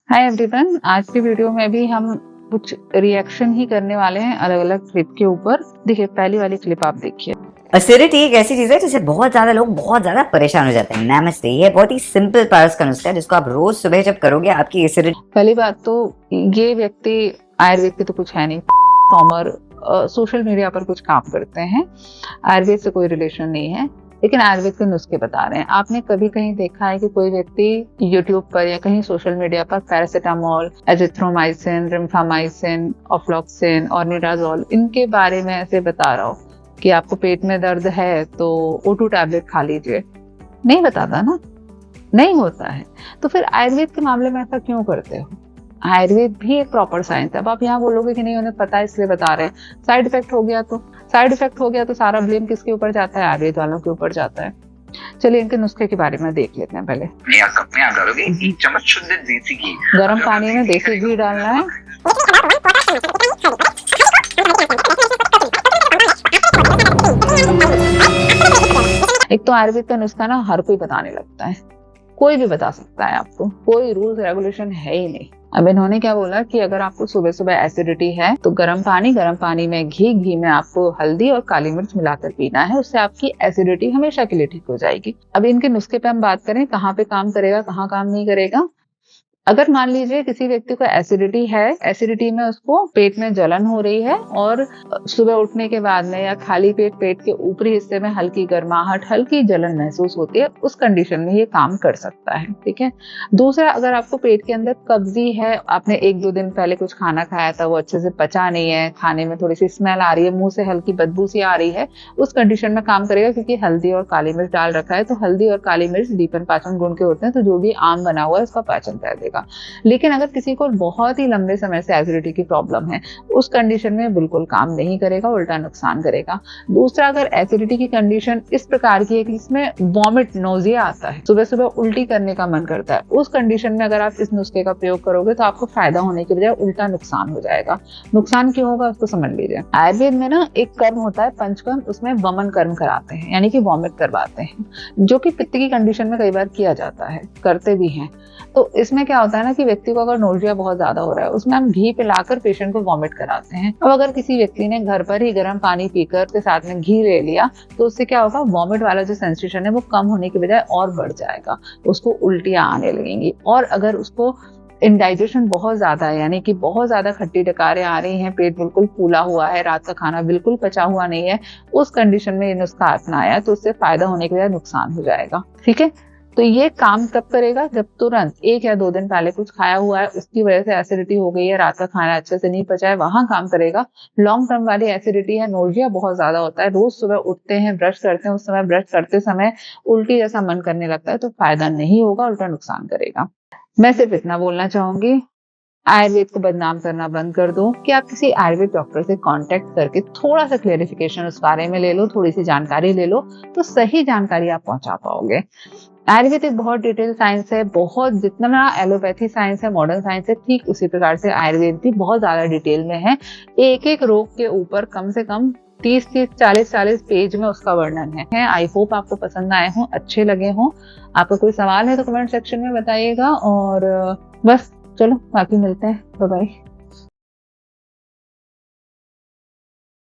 Hi everyone, आज की video में भी हम कुछ रिएक्शन ही करने वाले हैं अलग अलग क्लिप के ऊपर। देखिए, पहली वाली क्लिप आप देखिए। एसिडिटी एक ऐसी चीज है जिससे बहुत ज्यादा लोग बहुत ज्यादा परेशान हो जाते हैं। नमस्ते, ये बहुत ही सिंपल पारस का नुस्खा है जिसको आप रोज सुबह जब करोगे आपकी एसिडिटी। पहली बात तो ये व्यक्ति आयुर्वेद के तो कुछ है नहीं, फॉर्मर सोशल मीडिया पर कुछ काम करते हैं, आयुर्वेद से कोई रिलेशन नहीं है, लेकिन आयुर्वेद के नुस्खे बता रहे हैं। आपने कभी कहीं देखा है कि कोई व्यक्ति यूट्यूब पर या कहीं सोशल मीडिया पर पैरासिटामोल, एजिथ्रोमाइसिन, रिम्फामाइसिन, ऑफ्लॉक्सिन और निडाजोल इनके बारे में ऐसे बता रहा हो कि आपको पेट में दर्द है तो O2 टैबलेट खा लीजिए? नहीं बताता ना, नहीं होता है। तो फिर आयुर्वेद के मामले में ऐसा क्यों करते हो? आयुर्वेद भी एक प्रॉपर साइंस है। अब आप यहाँ बोलोगे कि नहीं उन्हें पता है इसलिए बता रहे हैं। साइड इफेक्ट हो गया तो सारा ब्लेम किसके ऊपर जाता है? आयुर्वेद वालों के ऊपर जाता है। चलिए इनके नुस्खे के बारे में देख लेते हैं। पहले कप में आप डालोगे 1 चम्मच शुद्ध देसी घी। गर्म पानी में देसी घी डालना है। एक तो आयुर्वेद का नुस्खा ना हर कोई बताने लगता है, कोई भी बता सकता है आपको, कोई रूल्स रेगुलेशन है ही नहीं। अब इन्होंने क्या बोला कि अगर आपको सुबह सुबह एसिडिटी है तो गर्म पानी में घी में आपको हल्दी और काली मिर्च मिलाकर पीना है। उससे आपकी एसिडिटी हमेशा के लिए ठीक हो जाएगी। अब इनके नुस्खे पे हम बात करें, कहाँ पे काम करेगा, कहाँ काम नहीं करेगा। अगर मान लीजिए किसी व्यक्ति को एसिडिटी है, एसिडिटी में उसको पेट में जलन हो रही है और सुबह उठने के बाद में या खाली पेट के ऊपरी हिस्से में हल्की गर्माहट, हल्की जलन महसूस होती है, उस कंडीशन में ये काम कर सकता है। ठीक है। दूसरा, अगर आपको पेट के अंदर कब्जी है, आपने 1-2 दिन पहले कुछ खाना खाया था, वो अच्छे से पचा नहीं है, खाने में थोड़ी सी स्मेल आ रही है, मुंह से हल्की बदबू सी आ रही है, उस कंडीशन में काम करेगा क्योंकि हल्दी और काली मिर्च डाल रखा है। तो हल्दी और काली मिर्च दीपन पाचन गुण के होते हैं, तो जो भी आम बना हुआ है उसका पाचन कर देगा। लेकिन अगर किसी को बहुत ही लंबे समय से एसिडिटी की प्रॉब्लम है, उस कंडीशन में बिल्कुल काम नहीं करेगा, उल्टा नुकसान करेगा। दूसरा, अगर एसिडिटी की कंडीशन इस प्रकार की है कि इसमें वॉमिट, नोजिया आता है, सुबह सुबह उल्टी करने का मन करता है, उस कंडीशन में अगर आप इस नुस्खे का प्रयोग करोगे तो आपको फायदा होने की बजाय उल्टा नुकसान हो जाएगा। नुकसान क्यों होगा उसको समझ लीजिए। आयुर्वेद में ना एक कर्म होता है पंचकर्म, उसमें वमन कर्म कराते हैं, यानी कि वॉमिट करवाते हैं, जो कि पित्त की कंडीशन में कई बार किया जाता है, करते भी हैं। तो इसमें क्या होता है ना कि व्यक्ति को अगर नोजिया बहुत ज्यादा हो रहा है, उसमें हम घी पिलाकर पेशेंट को वॉमिट कराते हैं। अब अगर किसी व्यक्ति ने घर पर ही गर्म पानी पीकर के साथ में घी ले लिया तो उससे क्या होगा, वॉमिट वाला जो सेंसेशन है वो कम होने की बजाय और बढ़ जाएगा, उसको उल्टियां आने लगेंगी। और अगर उसको इंडाइजेशन बहुत ज्यादा है, यानी कि बहुत ज्यादा खट्टी डकारें आ रही हैं, पेट बिल्कुल फूला हुआ है, रात का खाना बिल्कुल पचा हुआ नहीं है, उस कंडीशन में ये नुस्खा अपनाया तो उससे फायदा होने के बजाय नुकसान हो जाएगा। ठीक है। तो ये काम तब करेगा जब तुरंत 1 या 2 दिन पहले कुछ खाया हुआ है, उसकी वजह से एसिडिटी हो गई है, रात का खाना अच्छे से नहीं पचा है, वहां काम करेगा। लॉन्ग टर्म वाली एसिडिटी है, नोजिया बहुत ज्यादा होता है, रोज सुबह उठते हैं, ब्रश करते हैं, उस समय ब्रश करते समय उल्टी जैसा मन करने लगता है, तो फायदा नहीं होगा, उल्टा नुकसान करेगा। मैं सिर्फ इतना बोलना चाहूंगी, आयुर्वेद को बदनाम करना बंद कर दो कि आप किसी आयुर्वेद डॉक्टर से कांटेक्ट करके थोड़ा सा क्लेरिफिकेशन उस बारे में ले लो, थोड़ी सी जानकारी ले लो, तो सही जानकारी आप पहुंचा पाओगे। आयुर्वेद एक बहुत डिटेल साइंस है, बहुत जितना एलोपैथी साइंस है, मॉडर्न साइंस है, ठीक उसी प्रकार से आयुर्वेद भी बहुत ज्यादा डिटेल में है। एक एक रोग के ऊपर कम से कम 30-30, 40-40 पेज में उसका वर्णन है। आई होप आपको पसंद आए हों, अच्छे लगे हों। आपका कोई सवाल है तो कमेंट सेक्शन में बताइएगा। और बस चलो, बाकी मिलते हैं। Bye bye.